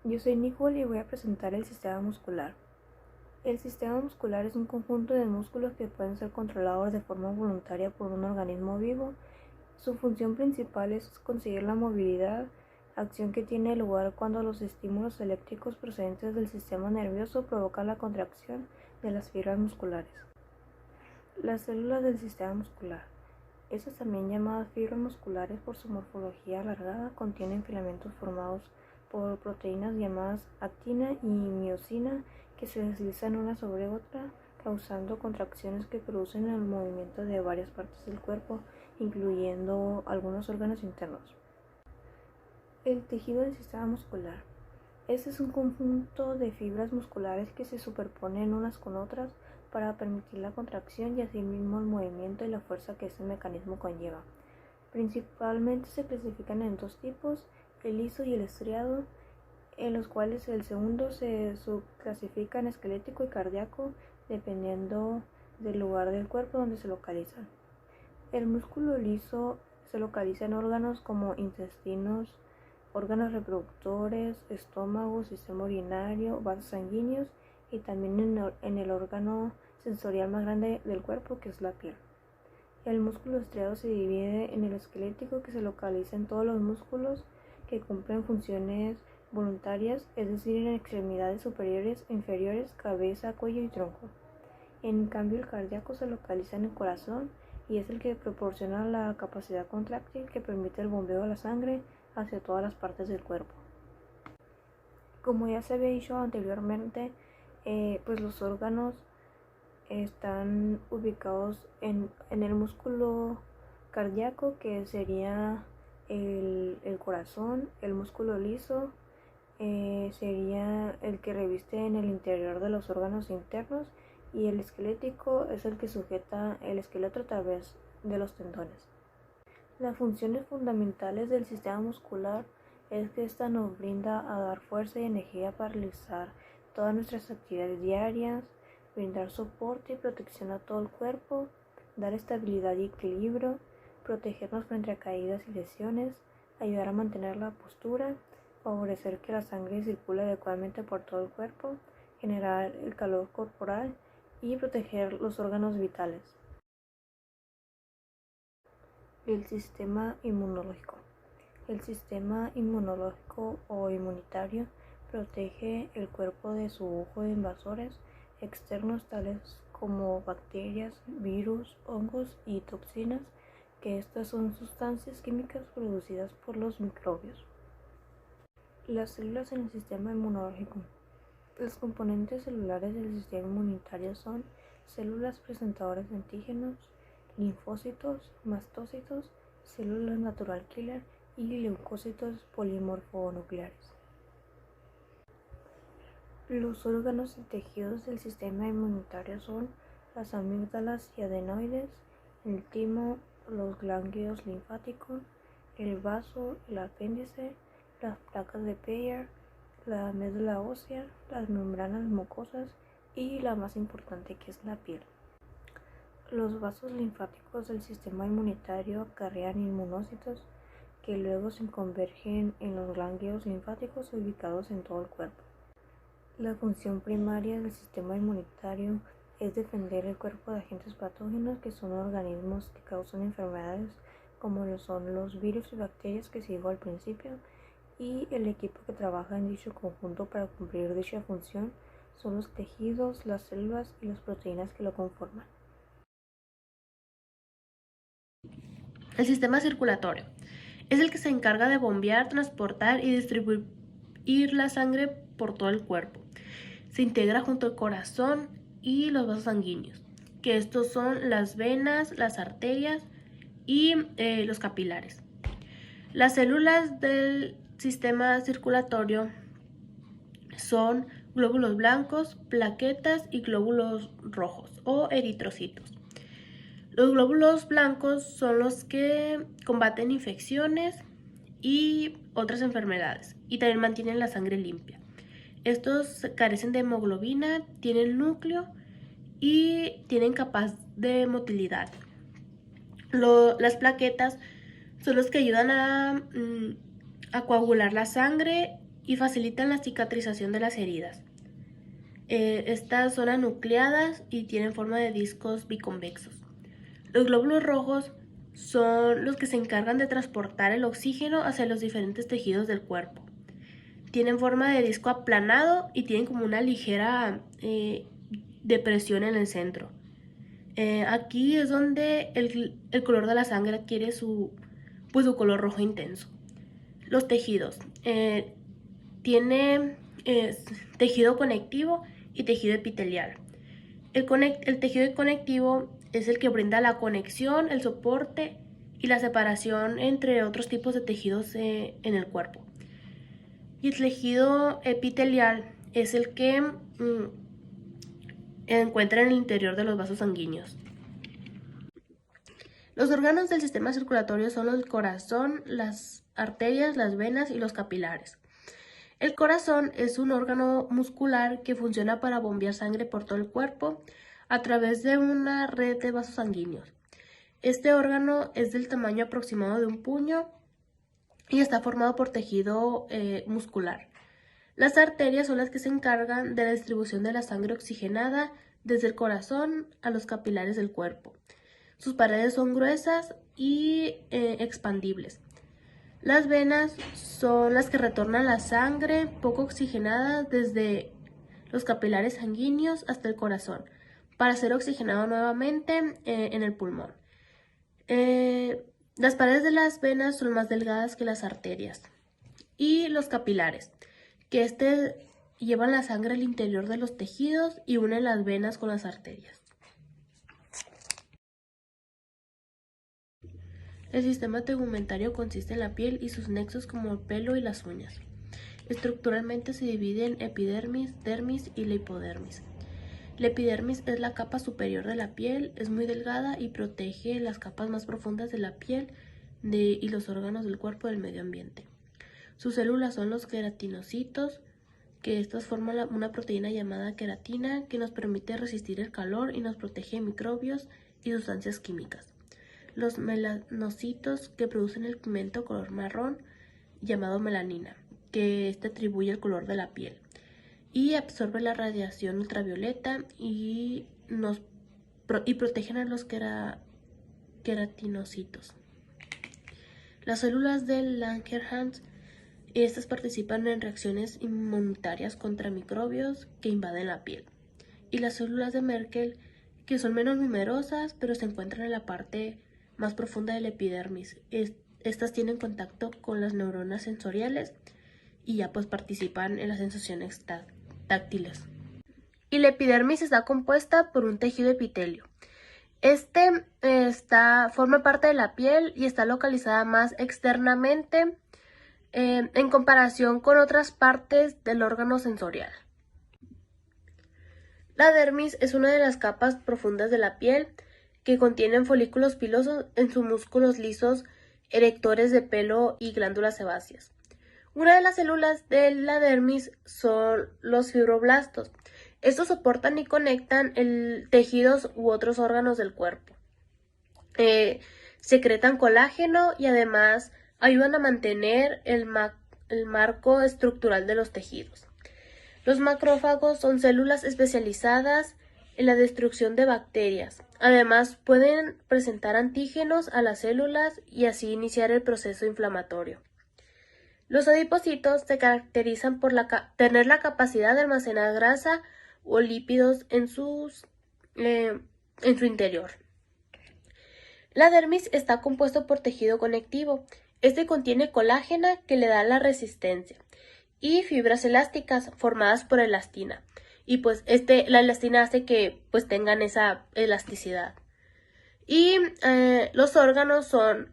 Yo soy Nicole y voy a presentar el sistema muscular. El sistema muscular es un conjunto de músculos que pueden ser controlados de forma voluntaria por un organismo vivo. Su función principal es conseguir la movilidad, acción que tiene lugar cuando los estímulos eléctricos procedentes del sistema nervioso provocan la contracción de las fibras musculares. Las células del sistema muscular, estas también llamadas fibras musculares por su morfología alargada, contienen filamentos formados por proteínas llamadas actina y miosina que se deslizan una sobre otra, causando contracciones que producen el movimiento de varias partes del cuerpo, incluyendo algunos órganos internos. El tejido del sistema muscular. Este es un conjunto de fibras musculares que se superponen unas con otras para permitir la contracción y asimismo el movimiento y la fuerza que este mecanismo conlleva. Principalmente se clasifican en dos tipos, el liso y el estriado, en los cuales el segundo se subclasifica en esquelético y cardíaco, dependiendo del lugar del cuerpo donde se localizan. El músculo liso se localiza en órganos como intestinos, órganos reproductores, estómago, sistema urinario, vasos sanguíneos y también en el órgano sensorial más grande del cuerpo, que es la piel. El músculo estriado se divide en el esquelético, que se localiza en todos los músculos que cumplen funciones voluntarias, es decir, en extremidades superiores e inferiores, cabeza, cuello y tronco. En cambio, el cardíaco se localiza en el corazón y es el que proporciona la capacidad contráctil que permite el bombeo de la sangre hacia todas las partes del cuerpo. Como ya se había dicho anteriormente, pues los órganos están ubicados en el músculo cardíaco, que sería el corazón. El músculo liso sería el que reviste en el interior de los órganos internos, y el esquelético es el que sujeta el esqueleto a través de los tendones. Las funciones fundamentales del sistema muscular es que ésta nos brinda a dar fuerza y energía para realizar todas nuestras actividades diarias, brindar soporte y protección a todo el cuerpo, dar estabilidad y equilibrio, protegernos frente a caídas y lesiones, ayudar a mantener la postura, favorecer que la sangre circule adecuadamente por todo el cuerpo, generar el calor corporal y proteger los órganos vitales. El sistema inmunológico. El sistema inmunológico o inmunitario protege el cuerpo de su ojo de invasores externos tales como bacterias, virus, hongos y toxinas, que estas son sustancias químicas producidas por los microbios. Las células en el sistema inmunológico. Los componentes celulares del sistema inmunitario son células presentadoras de antígenos, linfocitos, mastócitos, células natural killer y leucocitos polimorfonucleares. Los órganos y tejidos del sistema inmunitario son las amígdalas y adenoides, el timo, los ganglios linfáticos, el vaso, el apéndice, las placas de Peyer, la médula ósea, las membranas mucosas y la más importante, que es la piel. Los vasos linfáticos del sistema inmunitario acarrean inmunocitos que luego se convergen en los ganglios linfáticos ubicados en todo el cuerpo. La función primaria del sistema inmunitario es defender el cuerpo de agentes patógenos, que son organismos que causan enfermedades como lo son los virus y bacterias que se dijo al principio, y el equipo que trabaja en dicho conjunto para cumplir dicha función son los tejidos, las células y las proteínas que lo conforman. El sistema circulatorio es el que se encarga de bombear, transportar y distribuir la sangre por todo el cuerpo. Se integra junto al corazón y los vasos sanguíneos, que estos son las venas, las arterias y los capilares. Las células del sistema circulatorio son glóbulos blancos, plaquetas y glóbulos rojos o eritrocitos. Los glóbulos blancos son los que combaten infecciones y otras enfermedades y también mantienen la sangre limpia. Estos carecen de hemoglobina, tienen núcleo y tienen capaz de motilidad. Las plaquetas son los que ayudan a coagular la sangre y facilitan la cicatrización de las heridas. Estas son anucleadas y tienen forma de discos biconvexos. Los glóbulos rojos son los que se encargan de transportar el oxígeno hacia los diferentes tejidos del cuerpo. Tienen forma de disco aplanado y tienen como una ligera depresión en el centro. Aquí es donde el color de la sangre adquiere su color rojo intenso. Los tejidos. Tiene tejido conectivo y tejido epitelial. El tejido conectivo es el que brinda la conexión, el soporte y la separación entre otros tipos de tejidos en el cuerpo. Y el tejido epitelial es el que encuentra en el interior de los vasos sanguíneos. Los órganos del sistema circulatorio son el corazón, las arterias, las venas y los capilares. El corazón es un órgano muscular que funciona para bombear sangre por todo el cuerpo a través de una red de vasos sanguíneos. Este órgano es del tamaño aproximado de un puño y está formado por tejido muscular. Las arterias son las que se encargan de la distribución de la sangre oxigenada desde el corazón a los capilares del cuerpo. Sus paredes son gruesas y expandibles. Las venas son las que retornan la sangre poco oxigenada desde los capilares sanguíneos hasta el corazón para ser oxigenado nuevamente en el pulmón. Las paredes de las venas son más delgadas que las arterias. Y los capilares, que llevan la sangre al interior de los tejidos y unen las venas con las arterias. El sistema tegumentario consiste en la piel y sus nexos como el pelo y las uñas. Estructuralmente se divide en epidermis, dermis y la hipodermis. La epidermis es la capa superior de la piel, es muy delgada y protege las capas más profundas de la piel y los órganos del cuerpo del medio ambiente. Sus células son los queratinocitos, que estas forman una proteína llamada queratina que nos permite resistir el calor y nos protege de microbios y sustancias químicas. Los melanocitos, que producen el pigmento color marrón llamado melanina, que atribuye el color de la piel y absorbe la radiación ultravioleta y protegen a los queratinocitos. Las células de Langerhans, estas participan en reacciones inmunitarias contra microbios que invaden la piel. Y las células de Merkel, que son menos numerosas, pero se encuentran en la parte más profunda de la epidermis. Estas tienen contacto con las neuronas sensoriales y ya pues participan en las sensaciones táctiles. Y la epidermis está compuesta por un tejido epitelio. Forma parte de la piel y está localizada más externamente en comparación con otras partes del órgano sensorial. La dermis es una de las capas profundas de la piel que contienen folículos pilosos en sus músculos lisos, erectores de pelo y glándulas sebáceas. Una de las células de la dermis son los fibroblastos. Estos soportan y conectan tejidos u otros órganos del cuerpo. Secretan colágeno y además ayudan a mantener el marco estructural de los tejidos. Los macrófagos son células especializadas en la destrucción de bacterias. Además, pueden presentar antígenos a las células y así iniciar el proceso inflamatorio. Los adipocitos se caracterizan por tener la capacidad de almacenar grasa o lípidos en su interior. La dermis está compuesto por tejido conectivo. Este contiene colágeno que le da la resistencia y fibras elásticas formadas por elastina. Y pues la elastina hace que pues tengan esa elasticidad. Y los órganos son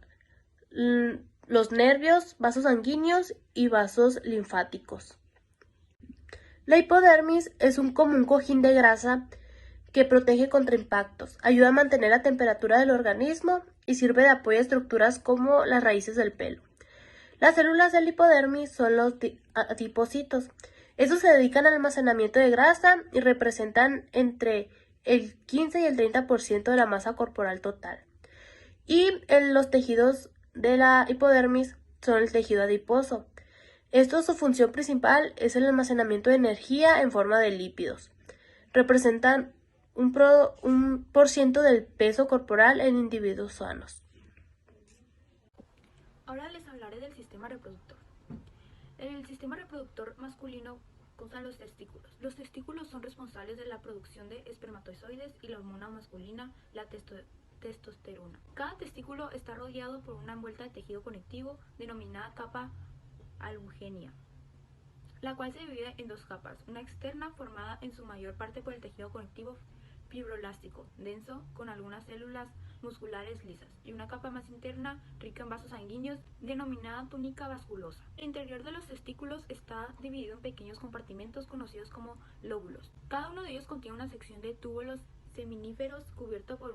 los nervios, vasos sanguíneos y vasos linfáticos. La hipodermis es como un cojín de grasa que protege contra impactos, ayuda a mantener la temperatura del organismo y sirve de apoyo a estructuras como las raíces del pelo. Las células del hipodermis son los adipocitos. Estos se dedican al almacenamiento de grasa y representan entre el 15 y el 30% de la masa corporal total. Y los tejidos de la hipodermis son el tejido adiposo. Su función principal es el almacenamiento de energía en forma de lípidos. Representan un % del peso corporal en individuos sanos. Ahora les hablaré del sistema reproductor. El sistema reproductor masculino consta de los testículos. Los testículos son responsables de la producción de espermatozoides y la hormona masculina, la testosterona. Cada testículo está rodeado por una envuelta de tejido conectivo denominada capa albugenia, la cual se divide en dos capas, una externa formada en su mayor parte por el tejido conectivo fibroelástico, denso, con algunas células musculares lisas, y una capa más interna, rica en vasos sanguíneos, denominada túnica vasculosa. El interior de los testículos está dividido en pequeños compartimentos conocidos como lóbulos. Cada uno de ellos contiene una sección de túbulos seminíferos cubierto por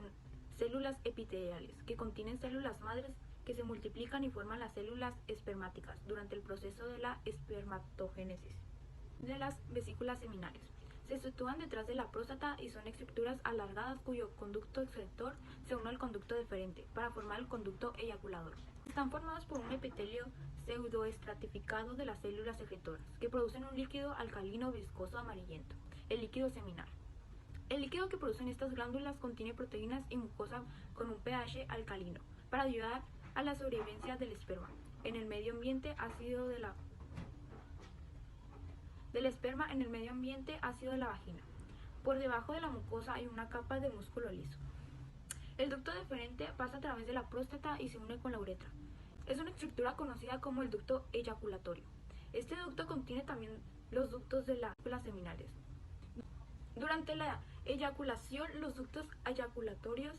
células epiteliales, que contienen células madres que se multiplican y forman las células espermáticas durante el proceso de la espermatogénesis de las vesículas seminales. Se sitúan detrás de la próstata y son estructuras alargadas cuyo conducto excretor se une al conducto deferente para formar el conducto eyaculador. Están formados por un epitelio pseudoestratificado de las células secretoras, que producen un líquido alcalino viscoso amarillento, el líquido seminal. El líquido que producen estas glándulas contiene proteínas y mucosa con un pH alcalino para ayudar a la sobrevivencia del esperma. En el medio ambiente ácido del esperma en el medio ambiente ácido de la vagina. Por debajo de la mucosa hay una capa de músculo liso. El ducto deferente pasa a través de la próstata y se une con la uretra. Es una estructura conocida como el ducto eyaculatorio. Este ducto contiene también los ductos de las vesículas seminales. Durante la eyaculación, los ductos eyaculatorios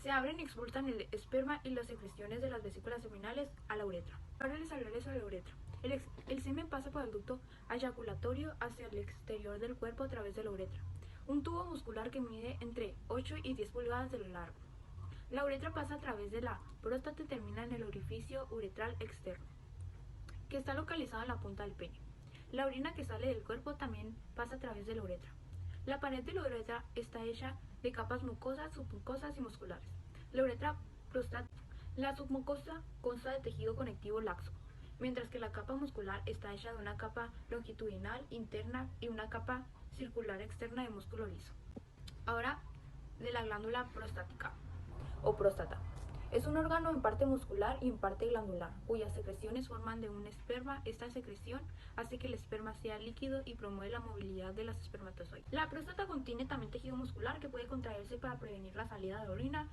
se abren y expulsan el esperma y las secreciones de las vesículas seminales a la uretra. Ahora les hablaré sobre la uretra. El semen pasa por el ducto eyaculatorio hacia el exterior del cuerpo a través de la uretra, un tubo muscular que mide entre 8 y 10 pulgadas de largo. La uretra pasa a través de la próstata y termina en el orificio uretral externo, que está localizado en la punta del pene. La orina que sale del cuerpo también pasa a través de la uretra. La pared de la uretra está hecha de capas mucosas, submucosas y musculares. La uretra prostática. La submucosa consta de tejido conectivo laxo, mientras que la capa muscular está hecha de una capa longitudinal interna y una capa circular externa de músculo liso. Ahora, de la glándula prostática o próstata. Es un órgano en parte muscular y en parte glandular, cuyas secreciones forman de un esperma. Esta secreción hace que el esperma sea líquido y promueve la movilidad de los espermatozoides. La próstata contiene también tejido muscular que puede contraerse para prevenir la salida de orina.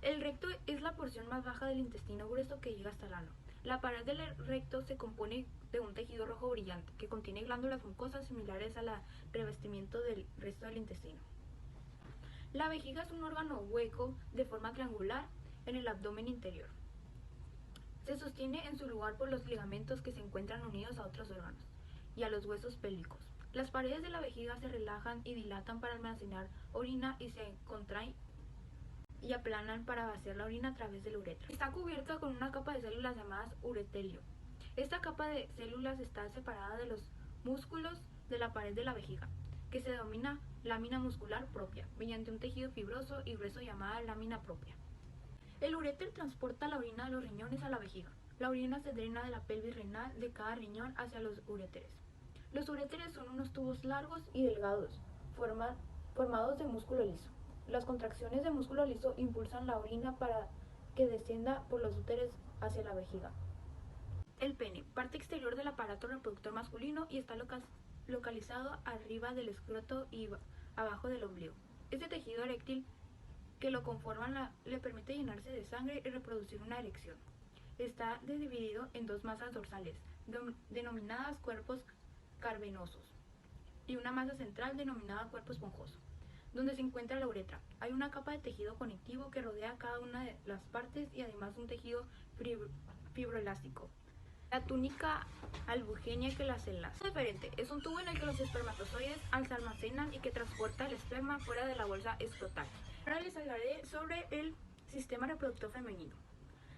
El recto es la porción más baja del intestino grueso que llega hasta el ano. La pared del recto se compone de un tejido rojo brillante que contiene glándulas mucosas similares al revestimiento del resto del intestino. La vejiga es un órgano hueco de forma triangular en el abdomen interior. Se sostiene en su lugar por los ligamentos que se encuentran unidos a otros órganos y a los huesos pélvicos. Las paredes de la vejiga se relajan y dilatan para almacenar orina y se contraen y aplanan para vaciar la orina a través de la uretra. Está cubierta con una capa de células llamadas uretelio. Esta capa de células está separada de los músculos de la pared de la vejiga, que se denomina lámina muscular propia, mediante un tejido fibroso y grueso llamada lámina propia. El uréter transporta la orina de los riñones a la vejiga. La orina se drena de la pelvis renal de cada riñón hacia los uréteres. Los uréteres son unos tubos largos y delgados, formados de músculo liso. Las contracciones de músculo liso impulsan la orina para que descienda por los úteres hacia la vejiga. El pene, parte exterior del aparato reproductor masculino y está localizado arriba del escroto y abajo del ombligo. Este tejido eréctil que lo conforman le permite llenarse de sangre y reproducir una erección. Está dividido en dos masas dorsales, denominadas cuerpos cavernosos, y una masa central denominada cuerpo esponjoso, donde se encuentra la uretra. Hay una capa de tejido conectivo que rodea cada una de las partes y además un tejido fibroelástico. La túnica albugenia que las enlaza. Deferente es un tubo en el que los espermatozoides se almacenan y que transporta el esperma fuera de la bolsa escrotal. Ahora les hablaré sobre el sistema reproductor femenino.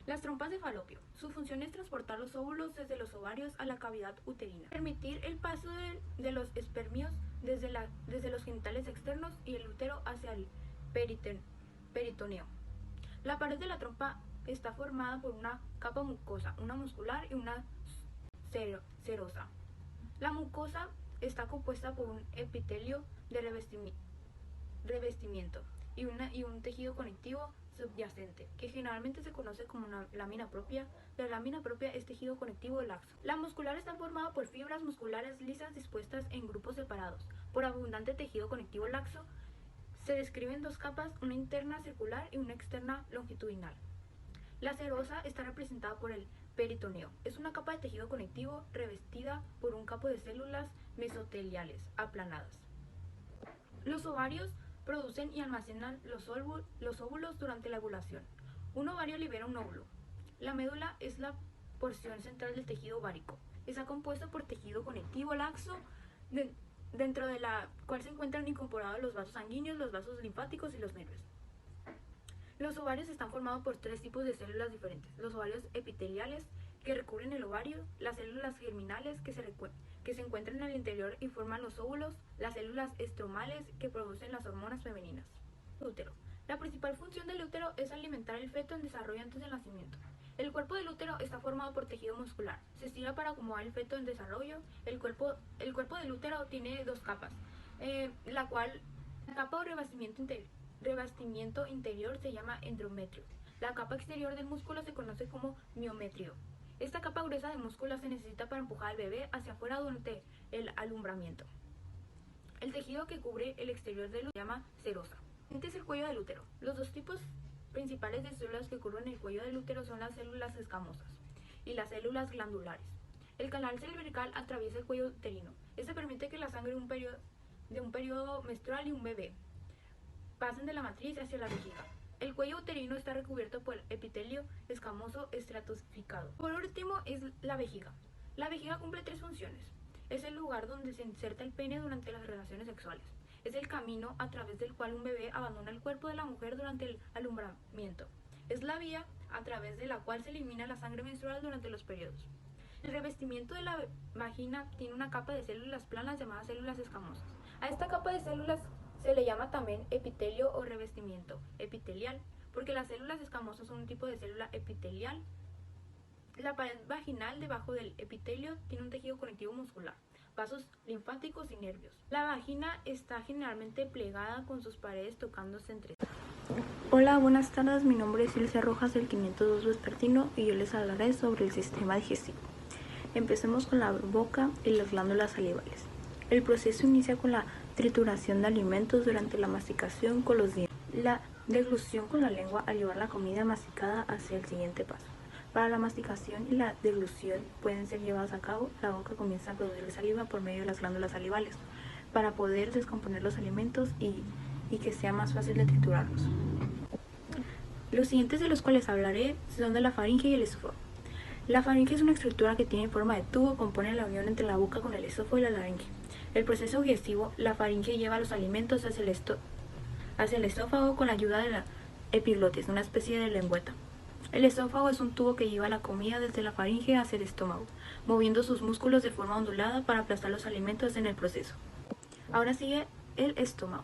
Las trompas de falopio. Su función es transportar los óvulos desde los ovarios a la cavidad uterina, permitir el paso de los espermios desde los genitales externos y el útero hacia el peritoneo. La pared de la trompa está formada por una capa mucosa, una muscular y una serosa. La mucosa está compuesta por un epitelio de revestimiento y un tejido conectivo subyacente, que generalmente se conoce como una lámina propia. La lámina propia es tejido conectivo laxo. La muscular está formada por fibras musculares lisas dispuestas en grupos separados por abundante tejido conectivo laxo. Se describen dos capas, una interna circular y una externa longitudinal. La serosa está representada por el peritoneo. Es una capa de tejido conectivo revestida por un capo de células mesoteliales aplanadas. Los ovarios producen y almacenan los óvulos durante la ovulación. Un ovario libera un óvulo. La médula es la porción central del tejido ovárico. Está compuesto por tejido conectivo laxo, dentro de la cual se encuentran incorporados los vasos sanguíneos, los vasos linfáticos y los nervios. Los ovarios están formados por tres tipos de células diferentes: los ovarios epiteliales, que recubren el ovario; las células germinales, que se encuentran en el interior y forman los óvulos; las células estromales, que producen las hormonas femeninas. Útero. La principal función del útero es alimentar el feto en desarrollo antes del nacimiento. El cuerpo del útero está formado por tejido muscular. Se estira para acomodar el feto en desarrollo. El cuerpo del útero tiene dos capas, la capa o revestimiento interior se llama endometrio. La capa exterior del músculo se conoce como miometrio. Esta capa gruesa de músculo se necesita para empujar al bebé hacia afuera durante el alumbramiento. El tejido que cubre el exterior del útero se llama serosa. Este es el cuello del útero. Los dos tipos principales de células que cubren el cuello del útero son las células escamosas y las células glandulares. El canal cervical atraviesa el cuello uterino. Este permite que la sangre de un periodo menstrual y un bebé pasen de la matriz hacia la vejiga. El cuello uterino está recubierto por el epitelio escamoso estratificado. Por último es la vejiga. La vejiga cumple tres funciones. Es el lugar donde se inserta el pene durante las relaciones sexuales. Es el camino a través del cual un bebé abandona el cuerpo de la mujer durante el alumbramiento. Es la vía a través de la cual se elimina la sangre menstrual durante los periodos. El revestimiento de la vagina tiene una capa de células planas llamadas células escamosas. A esta capa de células se le llama también epitelio o revestimiento epitelial, porque las células escamosas son un tipo de célula epitelial. La pared vaginal debajo del epitelio tiene un tejido conectivo muscular, vasos linfáticos y nervios. La vagina está generalmente plegada con sus paredes tocándose entre sí. Hola, buenas tardes. Mi nombre es Ilse Rojas del 502 Vespertino y yo les hablaré sobre el sistema digestivo. Empecemos con la boca y las glándulas salivales. El proceso inicia con la trituración de alimentos durante la masticación con los dientes. La deglución con la lengua al llevar la comida masticada hacia el siguiente paso. Para la masticación y la deglución pueden ser llevadas a cabo, la boca comienza a producir saliva por medio de las glándulas salivales para poder descomponer los alimentos y que sea más fácil de triturarlos. Los siguientes de los cuales hablaré son de la faringe y el esófago. La faringe es una estructura que tiene forma de tubo, compone la unión entre la boca con el esófago y la laringe. El proceso digestivo, la faringe lleva los alimentos hacia el esófago con la ayuda de la epiglotis, una especie de lengüeta. El esófago es un tubo que lleva la comida desde la faringe hacia el estómago, moviendo sus músculos de forma ondulada para aplastar los alimentos en el proceso. Ahora sigue el estómago.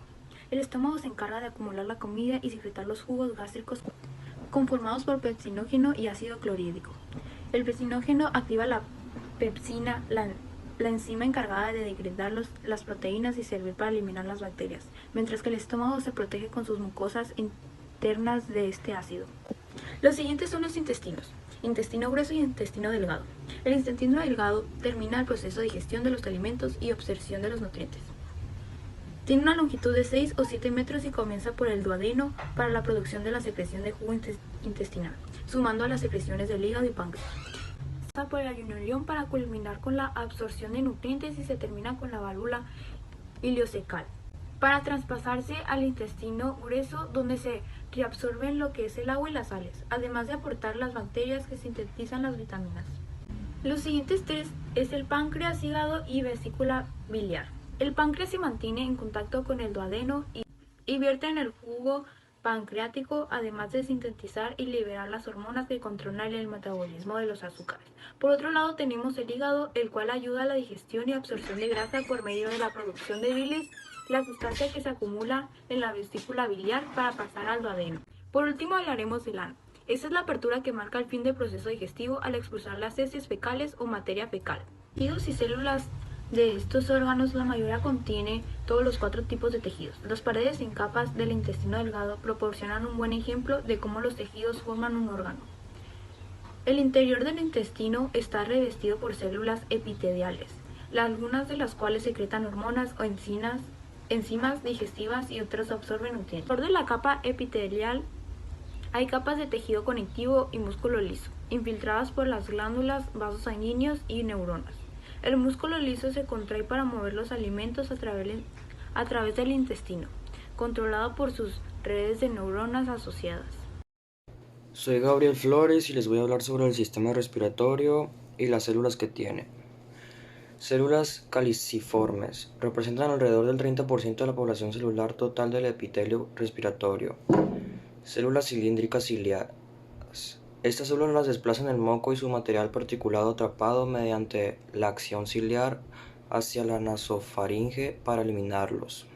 El estómago se encarga de acumular la comida y secretar los jugos gástricos conformados por pepsinógeno y ácido clorhídrico. El pepsinógeno activa la pepsina, la enzima encargada de degradar las proteínas y servir para eliminar las bacterias, mientras que el estómago se protege con sus mucosas internas de este ácido. Los siguientes son los intestinos: intestino grueso y intestino delgado. El intestino delgado termina el proceso de digestión de los alimentos y absorción de los nutrientes. Tiene una longitud de 6 o 7 metros y comienza por el duodeno para la producción de la secreción de jugo intestinal, sumando a las secreciones del hígado y páncreas. Pasa por el ileón para culminar con la absorción de nutrientes y se termina con la válvula ileocecal, para traspasarse al intestino grueso, donde se reabsorben lo que es el agua y las sales, además de aportar las bacterias que sintetizan las vitaminas. Los siguientes tres es el páncreas, hígado y vesícula biliar. El páncreas se mantiene en contacto con el duodeno y vierte en el jugo pancreático, además de sintetizar y liberar las hormonas que controlan el metabolismo de los azúcares. Por otro lado tenemos el hígado, el cual ayuda a la digestión y absorción de grasa por medio de la producción de bilis, la sustancia que se acumula en la vesícula biliar para pasar al duodeno. Por último hablaremos del ano. Esta es la apertura que marca el fin del proceso digestivo al expulsar las heces fecales o materia fecal. Tejidos y células de estos órganos, la mayoría contiene todos los 4 tipos de tejidos. Las paredes en capas del intestino delgado proporcionan un buen ejemplo de cómo los tejidos forman un órgano. El interior del intestino está revestido por células epiteliales, algunas de las cuales secretan hormonas o enzimas digestivas y otras absorben nutrientes. Alrededor de la capa epitelial hay capas de tejido conectivo y músculo liso, infiltradas por las glándulas, vasos sanguíneos y neuronas. El músculo liso se contrae para mover los alimentos a través del intestino, controlado por sus redes de neuronas asociadas. Soy Gabriel Flores y les voy a hablar sobre el sistema respiratorio y las células que tiene. Células caliciformes representan alrededor del 30% de la población celular total del epitelio respiratorio. Células cilíndricas ciliadas. Estas células las desplazan el moco y su material particulado atrapado mediante la acción ciliar hacia la nasofaringe para eliminarlos.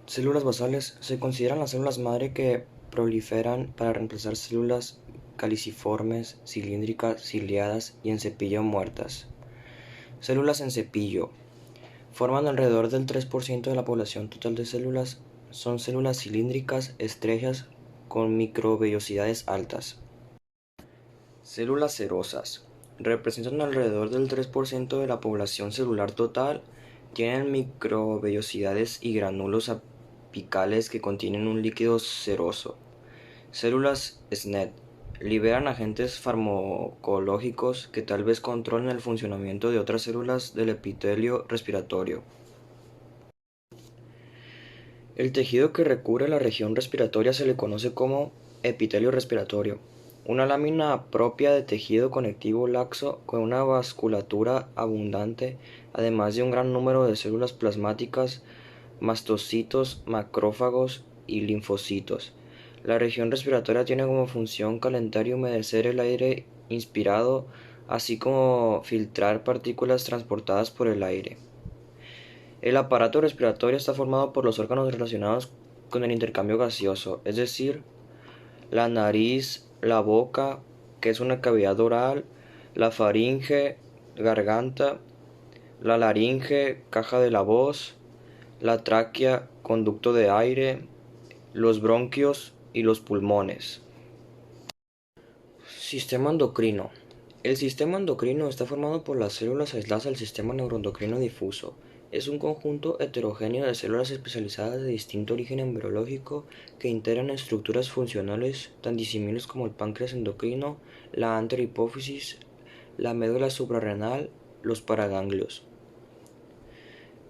Células basales se consideran las células madre que proliferan para reemplazar células caliciformes, cilíndricas, ciliadas y en cepillo muertas. Células en cepillo forman alrededor del 3% de la población total de células. Son células cilíndricas estrechas con microvellosidades altas. Células cerosas representan alrededor del 3% de la población celular total. Tienen microvellosidades y gránulos apicales que contienen un líquido ceroso. Células SNED liberan agentes farmacológicos que tal vez controlen el funcionamiento de otras células del epitelio respiratorio. El tejido que recubre la región respiratoria se le conoce como epitelio respiratorio, una lámina propia de tejido conectivo laxo con una vasculatura abundante, además de un gran número de células plasmáticas, mastocitos, macrófagos y linfocitos. La región respiratoria tiene como función calentar y humedecer el aire inspirado, así como filtrar partículas transportadas por el aire. El aparato respiratorio está formado por los órganos relacionados con el intercambio gaseoso, es decir, la nariz, la boca, que es una cavidad oral, la faringe, garganta, la laringe, caja de la voz, la tráquea, conducto de aire, los bronquios y los pulmones. Sistema endocrino. El sistema endocrino está formado por las células aisladas del sistema neuroendocrino difuso. Es un conjunto heterogéneo de células especializadas de distinto origen embriológico que integran estructuras funcionales tan disímiles como el páncreas endocrino, la anterhipófisis, la médula suprarrenal, los paraganglios.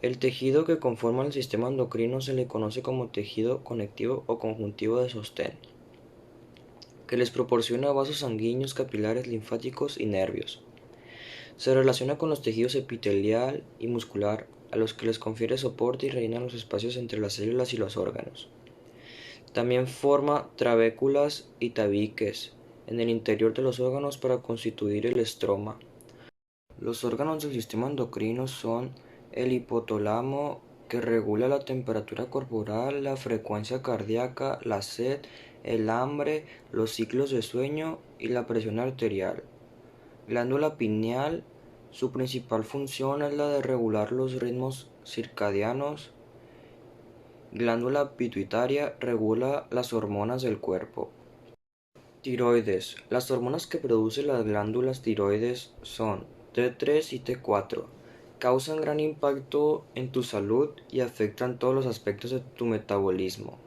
El tejido que conforma el sistema endocrino se le conoce como tejido conectivo o conjuntivo de sostén, que les proporciona vasos sanguíneos, capilares, linfáticos y nervios. Se relaciona con los tejidos epitelial y muscular, a los que les confiere soporte y rellena los espacios entre las células y los órganos. También forma trabéculas y tabiques en el interior de los órganos para constituir el estroma. Los órganos del sistema endocrino son el hipotálamo, que regula la temperatura corporal, la frecuencia cardíaca, la sed, el hambre, los ciclos de sueño y la presión arterial. Glándula pineal, su principal función es la de regular los ritmos circadianos. Glándula pituitaria regula las hormonas del cuerpo. Tiroides. Las hormonas que producen las glándulas tiroides son T3 y T4. Causan gran impacto en tu salud y afectan todos los aspectos de tu metabolismo.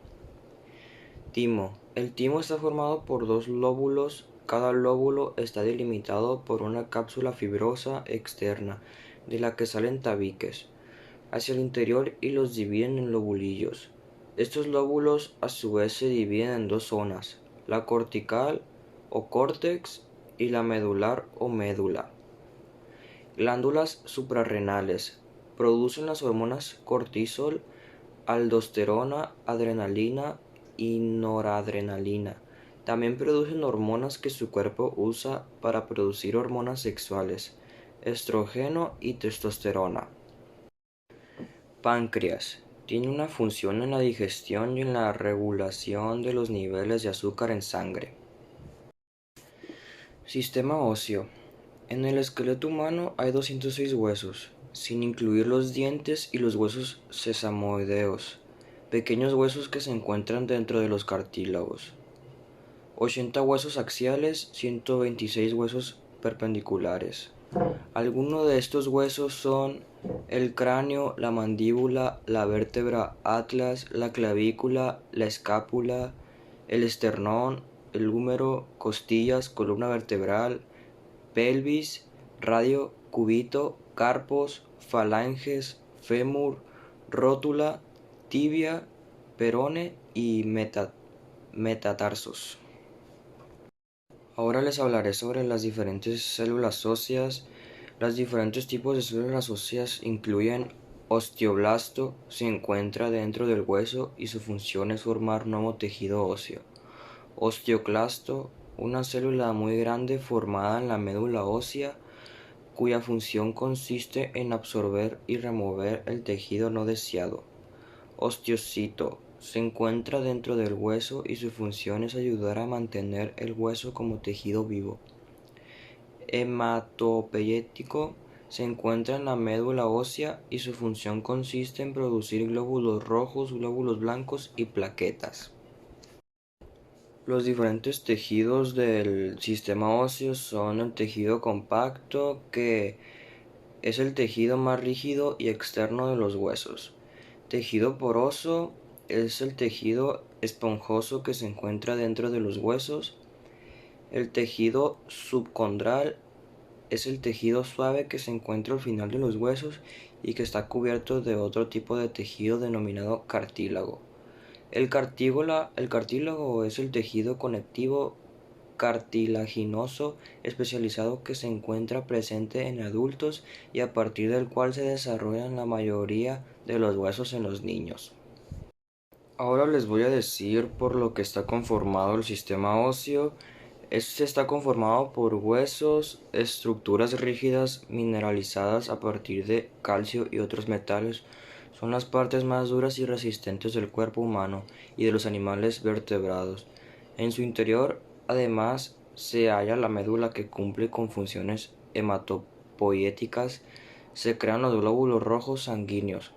Timo. El timo está formado por 2 lóbulos. Cada lóbulo está delimitado por una cápsula fibrosa externa, de la que salen tabiques hacia el interior y los dividen en lobulillos. Estos lóbulos a su vez se dividen en 2 zonas, la cortical o córtex y la medular o médula. Glándulas suprarrenales. Producen las hormonas cortisol, aldosterona, adrenalina y noradrenalina. También producen hormonas que su cuerpo usa para producir hormonas sexuales, estrógeno y testosterona. Páncreas. Tiene una función en la digestión y en la regulación de los niveles de azúcar en sangre. Sistema óseo. En el esqueleto humano hay 206 huesos, sin incluir los dientes y los huesos sesamoideos, pequeños huesos que se encuentran dentro de los cartílagos. 80 huesos axiales, 126 huesos perpendiculares. Algunos de estos huesos son el cráneo, la mandíbula, la vértebra atlas, la clavícula, la escápula, el esternón, el húmero, costillas, columna vertebral, pelvis, radio, cúbito, carpos, falanges, fémur, rótula, tibia, perone y metatarsos. Ahora les hablaré sobre las diferentes células óseas. Los diferentes tipos de células óseas incluyen osteoblasto, se encuentra dentro del hueso y su función es formar nuevo tejido óseo. Osteoclasto, una célula muy grande formada en la médula ósea, cuya función consiste en absorber y remover el tejido no deseado. Osteocito, se encuentra dentro del hueso y su función es ayudar a mantener el hueso como tejido vivo. Hematopoyético, se encuentra en la médula ósea y su función consiste en producir glóbulos rojos, glóbulos blancos y plaquetas. Los diferentes tejidos del sistema óseo son el tejido compacto, que es el tejido más rígido y externo de los huesos. Tejido poroso es el tejido esponjoso que se encuentra dentro de los huesos. El tejido subcondral es el tejido suave que se encuentra al final de los huesos y que está cubierto de otro tipo de tejido denominado cartílago. El cartílago es el tejido conectivo cartilaginoso especializado que se encuentra presente en adultos y a partir del cual se desarrollan la mayoría de los huesos en los niños. Ahora les voy a decir por lo que está conformado el sistema óseo. Este está conformado por huesos, estructuras rígidas mineralizadas a partir de calcio y otros metales. Son las partes más duras y resistentes del cuerpo humano y de los animales vertebrados. En su interior, además, se halla la médula que cumple con funciones hematopoyéticas. Se crean los glóbulos rojos sanguíneos.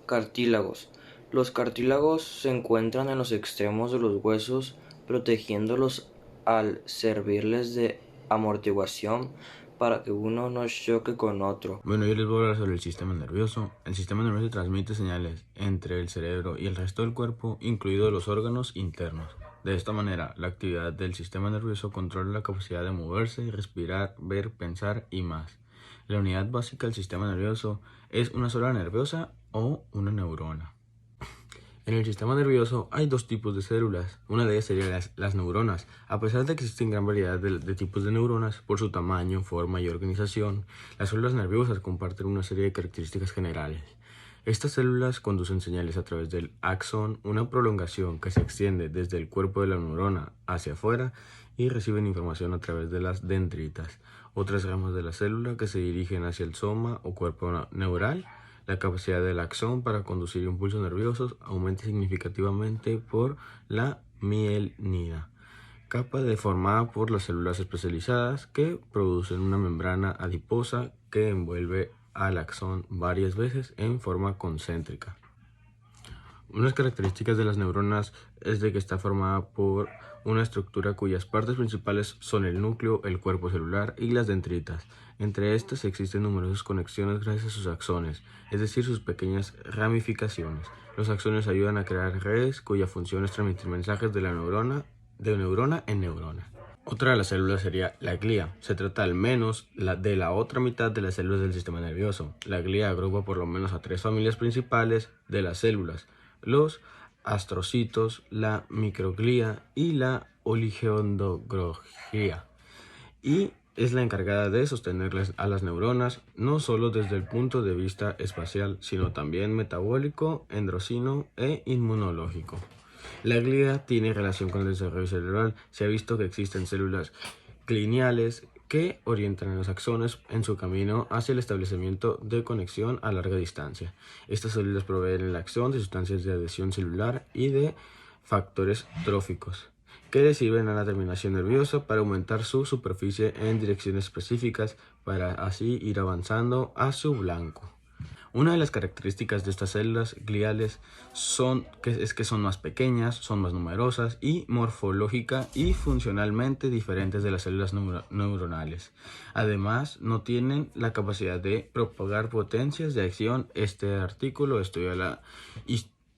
Cartílagos. Los cartílagos se encuentran en los extremos de los huesos, protegiéndolos al servirles de amortiguación para que uno no choque con otro. Bueno, yo les voy a hablar sobre el sistema nervioso. El sistema nervioso transmite señales entre el cerebro y el resto del cuerpo, incluidos los órganos internos. De esta manera, la actividad del sistema nervioso controla la capacidad de moverse, respirar, ver, pensar y más. La unidad básica del sistema nervioso es una célula nerviosa o una neurona. En el sistema nervioso hay dos tipos de células. Una de ellas serían las neuronas. A pesar de que existen gran variedad de tipos de neuronas, por su tamaño, forma y organización, las células nerviosas comparten una serie de características generales. Estas células conducen señales a través del axón, una prolongación que se extiende desde el cuerpo de la neurona hacia afuera, y reciben información a través de las dendritas, otras ramas de la célula que se dirigen hacia el soma o cuerpo neural. La capacidad del axón para conducir impulsos nerviosos aumenta significativamente por la mielina, capa formada por las células especializadas que producen una membrana adiposa que envuelve al axón varias veces en forma concéntrica. Unas características de las neuronas es de que está formada por una estructura cuyas partes principales son el núcleo, el cuerpo celular y las dendritas. Entre estas existen numerosas conexiones gracias a sus axones, es decir, sus pequeñas ramificaciones. Los axones ayudan a crear redes cuya función es transmitir mensajes de neurona en neurona. Otra de las células sería la glía. Se trata al menos de la otra mitad de las células del sistema nervioso. La glía agrupa por lo menos a tres familias principales de las células: los astrocitos, la microglía y la oligodendroglía, y es la encargada de sostener a las neuronas no solo desde el punto de vista espacial, sino también metabólico, endocrino e inmunológico. La glía tiene relación con el desarrollo cerebral. Se ha visto que existen células gliales que orientan a los axones en su camino hacia el establecimiento de conexión a larga distancia. Estas células proveen el axón de sustancias de adhesión celular y de factores tróficos que le sirven a la terminación nerviosa para aumentar su superficie en direcciones específicas para así ir avanzando a su blanco. Una de las características de estas células gliales es que son más pequeñas, son más numerosas y morfológica y funcionalmente diferentes de las células neuronales. Además, no tienen la capacidad de propagar potencias de acción. Este artículo estudia la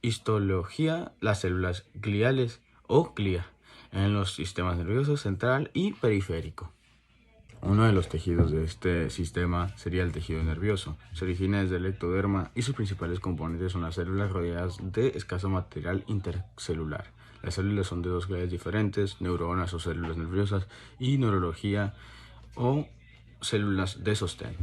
histología, las células gliales o glia en los sistemas nerviosos central y periférico. Uno de los tejidos de este sistema sería el tejido nervioso. Se origina desde el ectoderma y sus principales componentes son las células rodeadas de escaso material intercelular. Las células son de dos clases diferentes: neuronas o células nerviosas y neurología o células de sostén.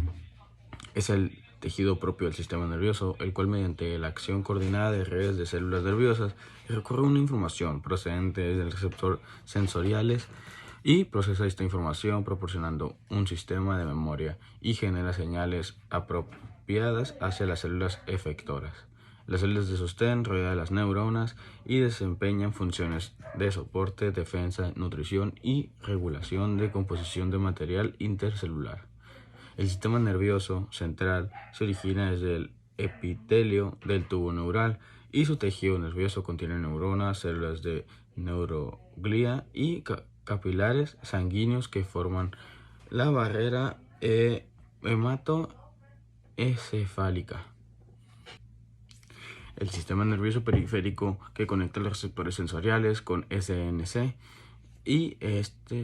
Es el tejido propio del sistema nervioso, el cual mediante la acción coordinada de redes de células nerviosas recorre una información procedente del receptor sensoriales y procesa esta información proporcionando un sistema de memoria y genera señales apropiadas hacia las células efectoras. Las células de sostén rodean las neuronas y desempeñan funciones de soporte, defensa, nutrición y regulación de composición de material intercelular. El sistema nervioso central se origina desde el epitelio del tubo neural y su tejido nervioso contiene neuronas, células de neuroglia y capilares sanguíneos que forman la barrera hematoencefálica. El sistema nervioso periférico que conecta los receptores sensoriales con SNC y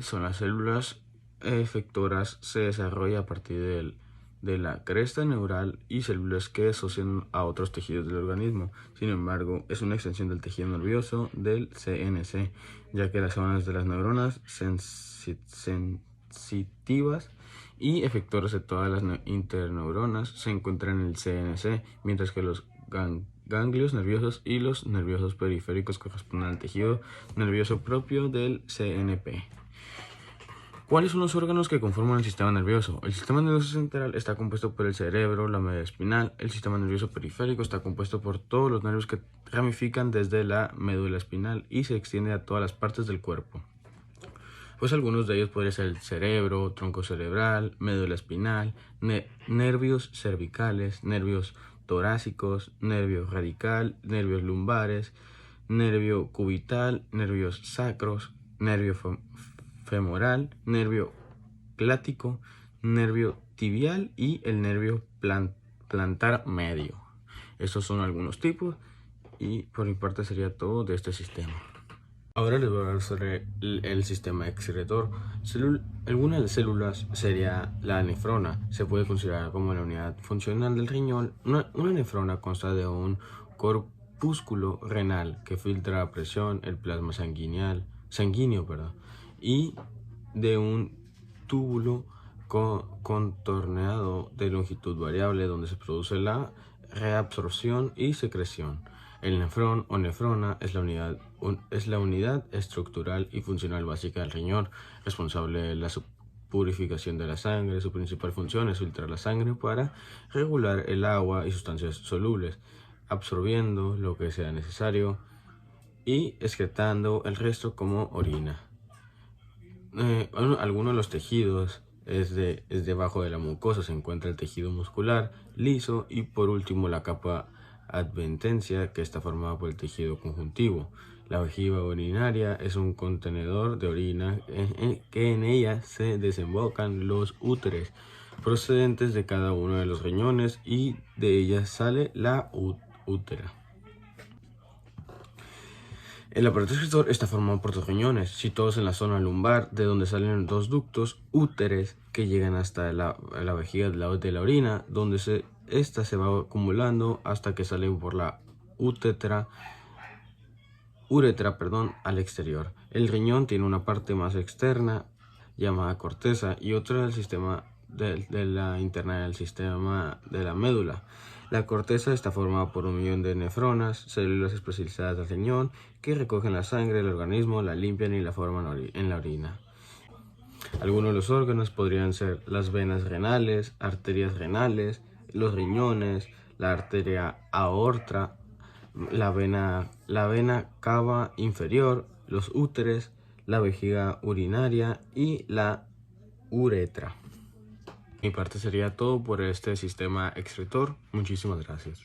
son las células efectoras, se desarrolla a partir de la cresta neural y células que asocian a otros tejidos del organismo. Sin embargo, es una extensión del tejido nervioso del CNC, ya que las zonas de las neuronas sensitivas y efectoras de todas las interneuronas se encuentran en el CNC, mientras que los ganglios nerviosos y los nerviosos periféricos corresponden al tejido nervioso propio del CNP. ¿Cuáles son los órganos que conforman el sistema nervioso? El sistema nervioso central está compuesto por el cerebro, la médula espinal. El sistema nervioso periférico está compuesto por todos los nervios que ramifican desde la médula espinal y se extiende a todas las partes del cuerpo. Pues algunos de ellos podrían ser el cerebro, tronco cerebral, médula espinal, nervios cervicales, nervios torácicos, nervio radical, nervios lumbares, nervio cubital, nervios sacros, nervio femoral, nervio plático, nervio tibial y el nervio plantar medio. Estos son algunos tipos y por mi parte sería todo de este sistema. Ahora les voy a hablar sobre el sistema excretor. Alguna de las células sería la nefrona. Se puede considerar como la unidad funcional del riñón. Una nefrona consta de un corpúsculo renal que filtra a presión el plasma sanguíneo, y de un túbulo contorneado de longitud variable donde se produce la reabsorción y secreción. El nefrón o nefrona es la unidad estructural y funcional básica del riñón, responsable de la purificación de la sangre. Su principal función es filtrar la sangre para regular el agua y sustancias solubles, absorbiendo lo que sea necesario y excretando el resto como orina. Algunos de los tejidos es debajo de la mucosa se encuentra el tejido muscular liso y por último la capa adventicia, que está formada por el tejido conjuntivo. La vejiga urinaria es un contenedor de orina que en ella se desembocan los úteres procedentes de cada uno de los riñones y de ella sale la útera. El aparato excretor está formado por dos riñones, situados en la zona lumbar, de donde salen dos ductos úteres que llegan hasta la vejiga de la orina, donde esta se va acumulando hasta que salen por la uretra al exterior. El riñón tiene una parte más externa llamada corteza y otra del sistema de la interna del sistema de la médula. La corteza está formada por 1.000.000 de nefronas, células especializadas del riñón, que recogen la sangre del organismo, la limpian y la forman en la orina. Algunos de los órganos podrían ser las venas renales, arterias renales, los riñones, la arteria aorta, la vena cava inferior, los úteres, la vejiga urinaria y la uretra. Mi parte sería todo por este sistema excretor. Muchísimas gracias.